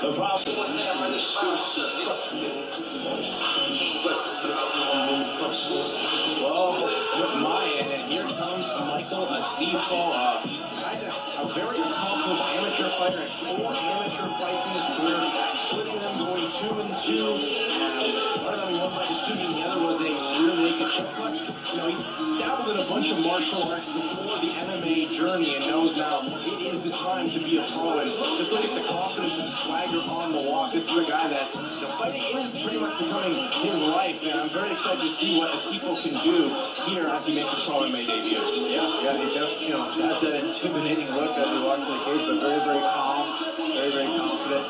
The foul. Well, Motma'en, and here comes Michael Asifo, a very accomplished amateur fighter, and 4 amateur fights in his career, splitting them, going 2-2. One of them won by decision, the other was a rear naked choke. But, he's dabbled in a bunch of martial arts before the MMA journey and knows now it is the time to be a pro. And just look at the confidence and the swagger on the walk. This is a guy that fighting is pretty much becoming his life, and I'm very excited to see what Asifo can do here as he makes his pro MMA debut. Yeah, he definitely, has that intimidating look as he walks to the cage, but very, very calm, very confident.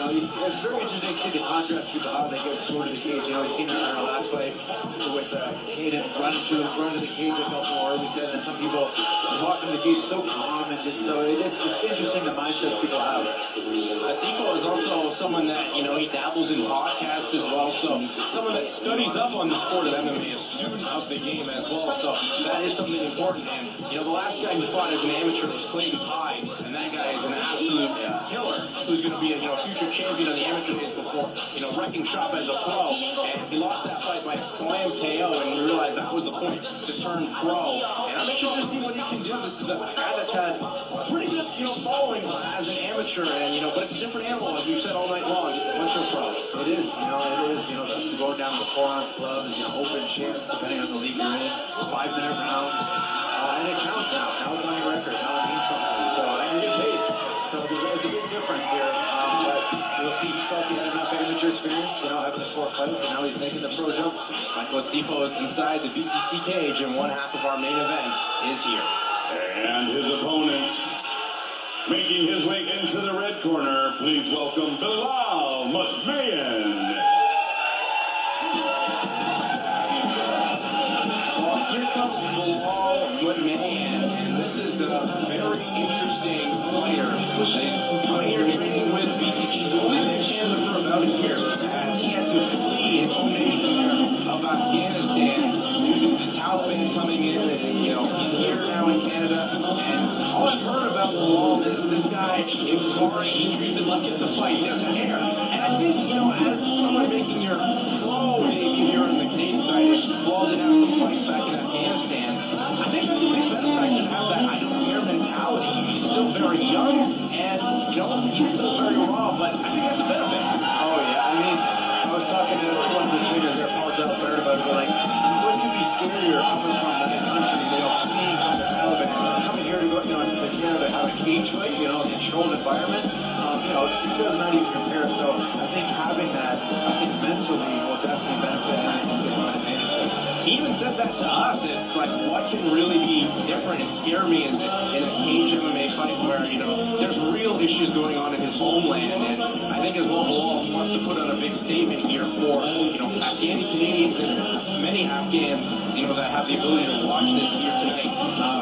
It's very interesting to see the contrast between how they go to the cage. We've seen it in our last fight with Hayden run to the cage a couple more. We said that some people walk in the cage so calm and just it's interesting the mindsets people have. Asifo is also someone that, he dabbles in podcasts as well, so someone that studies up on the sport of MMA, a student of the game as well, so that is something important. And, the last guy who fought as an amateur was Clayton Pye, and that guy is an absolute killer who's going to be a future champion on the amateur days before, wrecking shop as a pro, and he lost that fight by a slam KO, and we realized that was the point to turn pro. And I'm interested to see what he can do. This is a guy that's had a pretty good, following as an amateur, and, but it's a different animal, as we've said all night long, once you're pro. It is, going down with 4-ounce gloves, open chance, depending on the league you're in, 5-minute rounds, and it counts now. Now it's on your record. Now it means something. So, and you get paid. So it's a big difference here. But we'll see. He felt he had enough amateur experience, having the 4 fights, and now he's making the pro jump. Michael Asifo is inside the BTC cage, and one half of our main event is here. And his opponent, making his way into the red corner, please welcome Bلال Mutma'en. Well, here comes Blal Mutma'en, and this is a very interesting player. He's coming here training with BTC, who was in Canada for about a year, as he had to flee his home nation of Afghanistan due to the Taliban coming in, and he's here now in Canada. And all I've heard about Blal is this guy is sparring, he treats it like it's a fight, he doesn't care. And I think, as someone making your pro debut here on the Canadian side, Blal did have some fights back in Afghanistan. I think that's a big benefit to have that I don't care mentality. He's still very young, and, he's still very raw, but I think that's a benefit. Oh, yeah. I was talking to one of the trainers there, Paul Delbert, about it, like, what could be scarier coming from that country, fleeing from the Taliban, and coming here to go, to Canada, have a cage fight, a controlled environment, it does not even compare. So I think having that, mentally will definitely benefit him. He even said that to us. It's like, what can really be different and scare me in a cage MMA fight where, there's real issues going on in his homeland. And I think as well, Blal wants to put out a big statement here for, Afghani Canadians and many Afghans, that have the ability to watch this here tonight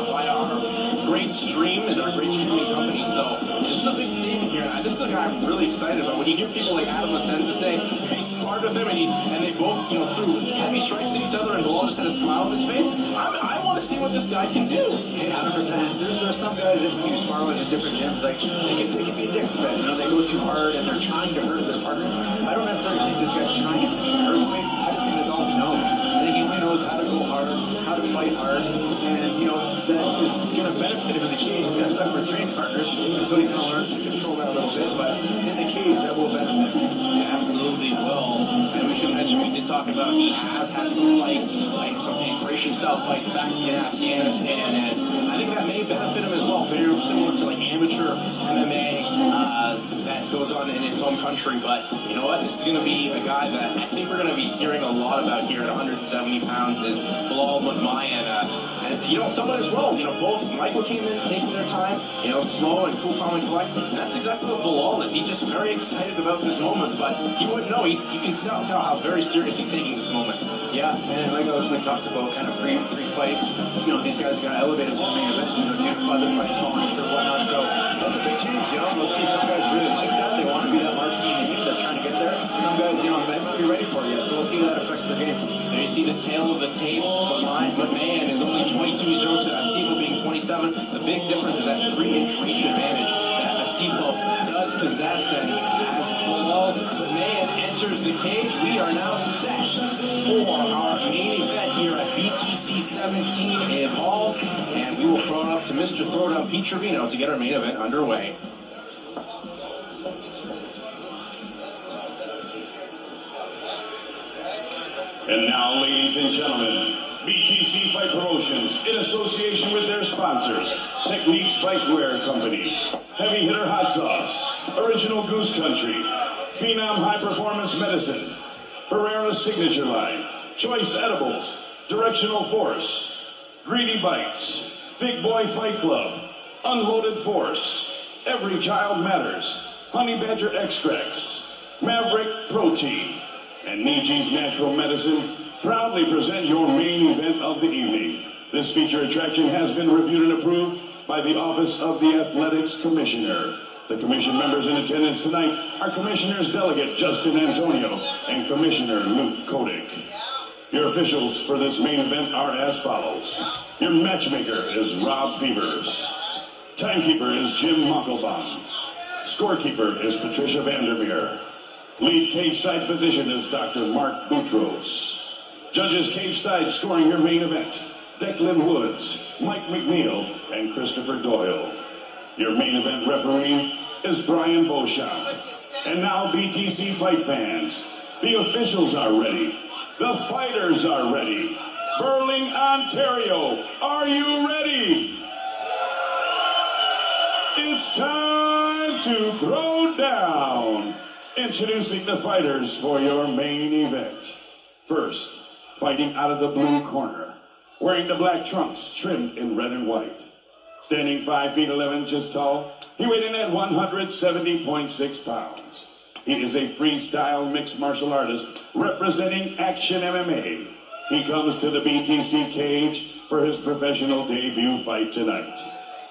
via our great stream and our great streaming company. So this is a big statement here. This is a guy I'm really excited about. When you hear people like Adam Lasenza say he sparred with him and they both, threw heavy strikes at each other and Blal just had a smile on his face, I want to see what this guy can do. Yeah, 100%. There's some guys that when you spar with in different gyms, like they can be dicks a bit. They go too hard and they're trying to hurt their partners. I don't necessarily think this guy's trying to hurt me. I just think that's all he knows. I think he only knows how to go hard, how to fight hard, and that is going to benefit him in the cage. He's got separate training partners, so he can learn to control that a little bit. But in the cage, that will benefit him. Yeah, absolutely will. And we should mention, we did talk about he has had some fights, like some immigration-style fights back in Afghanistan, and I think that may benefit him as well. Very similar to like amateur MMA that goes on in his home country. But you know what? This is going to be a guy that I think we're going to be hearing a lot about here at 170 pounds is Blal Mutma'en. And someone as well, both Michael came in taking their time, slow and cool, calm and collected. And that's exactly what Blal is. He's just very excited about this moment, but he wouldn't know. You can tell how very serious he's taking this moment. Yeah, and like we talked about, kind of pre-fight, these guys got elevated to the main event, due to other fights falling through and whatnot. So that's a big change, We'll see some guys really like that. They want to be that marquee in the game. They're trying to get there. Some guys, they might not be ready for it yet. So we'll see how that affects their game. There you see the tail of the table. Mutma'en is only 22 years old to Asifo being 27. The big difference is that 3-inch reach advantage that Asifo does dispossess. And as Motma'en enters the cage, we are now set for our main event here at BTC 17 Evolve. And we will throw it up to Mr. Throwdown Pete Trevino to get our main event underway. And now, ladies and gentlemen, BTC Fight Promotions, in association with their sponsors, Techniques Fightwear Company, Heavy Hitter Hot Sauce, Original Goose Country, Phenom High Performance Medicine, Ferrera's Signature Line, Choice Edibles, Directional Force, Greedy Bites, Big Boy Fight Club, Unloaded Force, Every Child Matters, Honey Badger Extracts, Maverick Protein, and Niji's Natural Medicine proudly present your main event of the evening. This feature attraction has been reviewed and approved by the Office of the Athletics Commissioner. The commission members in attendance tonight are Commissioner's Delegate Justin Antonio and Commissioner Luke Kodik. Your officials for this main event are as follows. Your matchmaker is Rob Beavers. Timekeeper is Jim Mockelbaum. Scorekeeper is Patricia Vandermeer. Lead cage side physician is Dr. Mark Boutros. Judges cage side scoring your main event, Declan Woods, Mike McNeil, and Christopher Doyle. Your main event referee is Brian Beauchamp. And now BTC Fight fans, the officials are ready. The fighters are ready. Burling, Ontario, are you ready? It's time to throw down. Introducing the fighters for your main event. First, fighting out of the blue corner, wearing the black trunks trimmed in red and white. Standing 5 feet 11 inches tall, he weighed in at 170.6 pounds. He is a freestyle mixed martial artist representing Action MMA. He comes to the BTC cage for his professional debut fight tonight.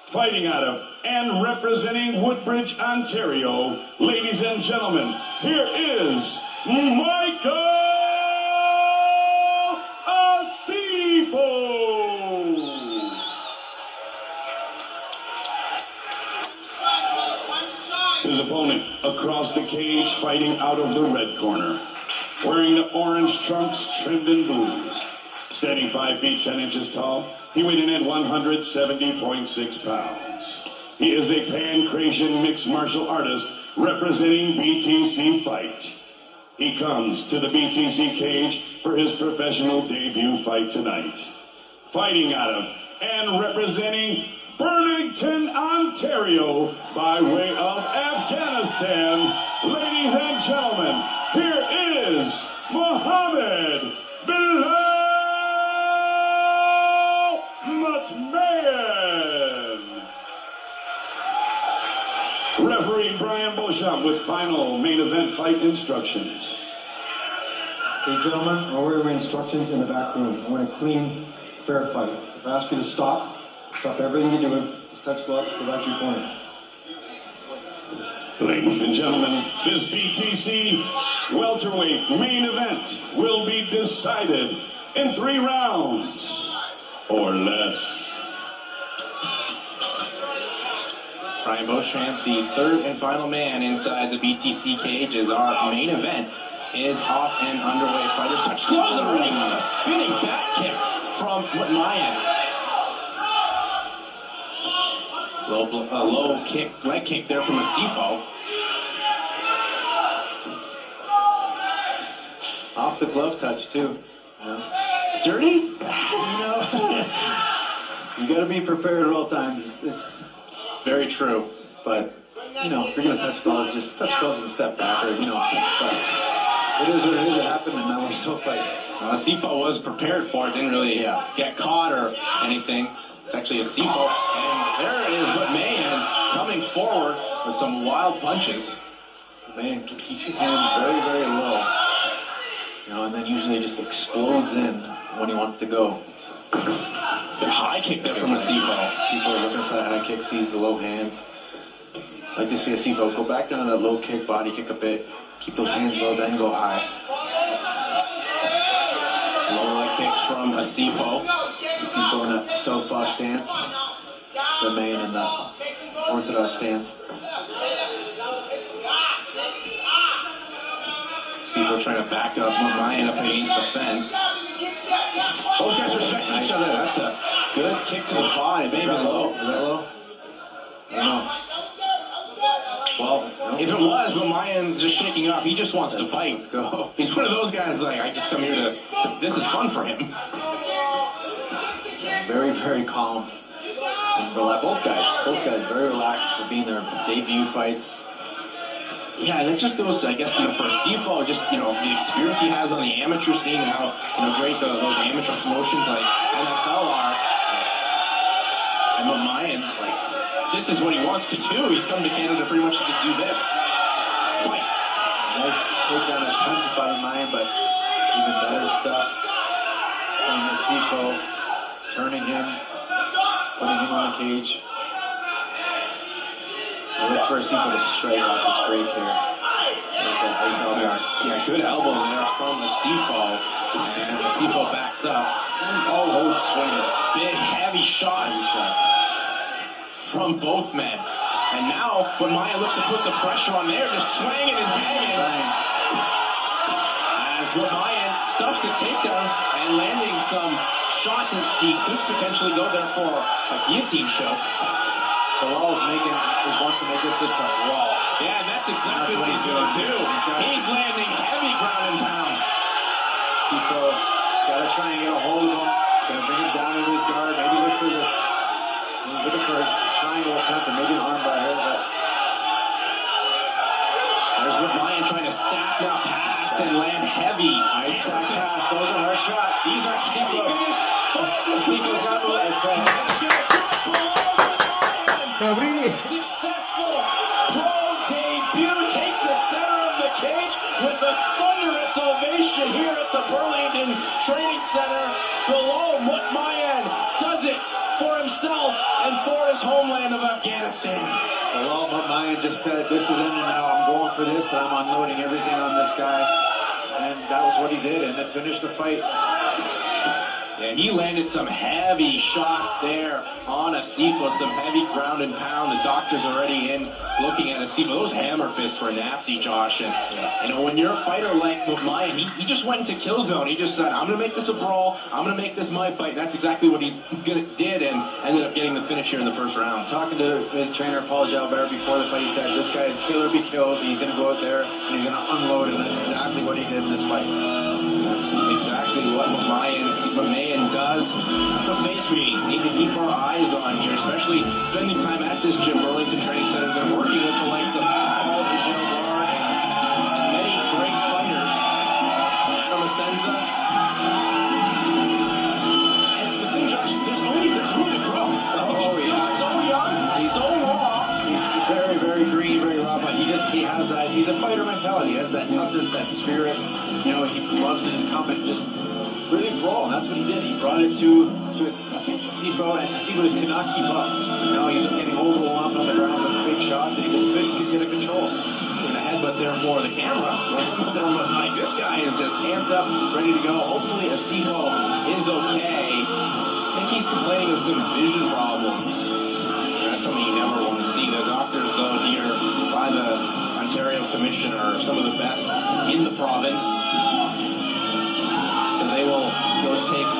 Fighting out of and representing Woodbridge, Ontario, ladies and gentlemen, here is Mایکل آسیفون. His opponent across the cage, fighting out of the red corner, wearing the orange trunks trimmed in blue. Standing 5 feet 10 inches tall, he weighed in at 170.6 pounds. He is a Pancratian mixed martial artist representing BTC Fight. He comes to the BTC cage for his professional debut fight tonight. Fighting out of and representing Burlington, Ontario, by way of Afghanistan, ladies and gentlemen, here is Mohammed Bلال Mطمئن. Referee Brian Beauchamp with final main event fight instructions. Okay, gentlemen, I'll order my instructions in the back room. I want a clean, fair fight. If I ask you to stop everything you're doing, just touch gloves, go back to your corner. Ladies and gentlemen, this BTC welterweight main event will be decided in 3 rounds or less. Brian Beauchamp, the third and final man inside the BTC cage, as our main event is off and underway. Fighters touch gloves already. A spinning back kick from Mطمئن. Low kick, leg kick there from Asifo. Off the glove touch too. Dirty? You got to be prepared at all times. It's very true. But if you're gonna touch gloves, just touch gloves and step back, or But it is what it is. It happened, and now we're still fighting. Asifo was prepared for it. Didn't really get caught or anything. It's actually Asifo, and there is Mطمئن coming forward with some wild punches. Man, keeps his hands very, very low. And then usually just explodes in when he wants to go. Good high kick there from Asifo. Asifo looking for that high kick, sees the low hands. I like to see Asifo go back down to that low kick, body kick a bit, keep those hands low, then go high. Low leg kick from Asifo. Asifo in that southpaw stance. Mطمئن in the orthodox stance. People trying to back up Mine up against the fence. Both guys respect each other. That's a good kick to the body. Maybe low. Is that low? No. Well, if it was, but Mayan's just shaking off. He just wants to fight. Let's go. He's one of those guys like, I just come here to this is fun for him. Very, very calm. Both guys very relaxed for being their debut fights. Yeah, and it just goes to, I guess, for Asifo, just, the experience he has on the amateur scene and how, great those amateur promotions like NFL are. And Mayan, this is what he wants to do. He's come to Canada pretty much to do this. Fight. Nice takedown attempt by Mayan, but even better stuff from Asifo, turning him, putting him on the cage. Look for Asifo to straight off his break here. Yeah, good elbow there from Asifo. And Asifo backs up. Oh, swing. Big, heavy shots from both men. And now, when Maya looks to put the pressure on there, just swinging and banging. As Maya stuffs the takedown and landing some shots, and he could potentially go there for a guillotine show. Blal's wants to make this just a brawl. Yeah, and that's exactly what he's doing too. He's landing heavy ground and pound. Asifo got to try and get a hold of him. Going to bring him down into his guard. Maybe look for this. Looking for a triangle attempt and maybe an arm by her. But there's Ryan trying to stack now, pass and land heavy. Nice stack pass. Those are hard shots. These are Asifo's got successful pro debut, takes the center of the cage with a thunderous ovation here at the Burlington Training Center. Below, Mutmayan does it for himself and for his homeland of Afghanistan. Bilal Mutmayan just said, this is in and now. I'm going for this, and I'm unloading everything on this guy. And that was what he did, and it finished the fight. Yeah, he landed some heavy shots there on Asifo, some heavy ground and pound. The doctor's already in looking at Asifo. Those hammer fists were nasty, Josh. And when you're a fighter like Mutmayan, he just went into kill zone. He just said, I'm going to make this a brawl. I'm going to make this my fight. That's exactly what he did and ended up getting the finish here in the first round. Talking to his trainer, Paul Jalbert, before the fight, he said, this guy is kill or be killed. He's going to go out there and he's going to unload him. That's exactly what he did in this fight. That's exactly what Mutmayan does. That's a face we need to keep our eyes on here, especially spending time at this gym, Burlington Training Centers, and working with the likes of Paul Jalbert and many great fighters. Adam Asenza. And the thing, Josh, there's room to grow. He's still so young, so raw. He's very, very green, very raw, but he has that. He's a fighter mentality. He has that toughness, that spirit. He loves to just come and just really brawl, and that's what he did. He brought it to Asifo, and Asifo just could not keep up. He was getting overwhelmed on the ground with big shots, and he just couldn't get a control. And a headbutt there for the camera. This guy is just amped up, ready to go. Hopefully Asifo is okay. I think he's complaining of some vision problems. That's something you never want to see. The doctors, though, here by the Ontario Commissioner are some of the best in the province. So they will go take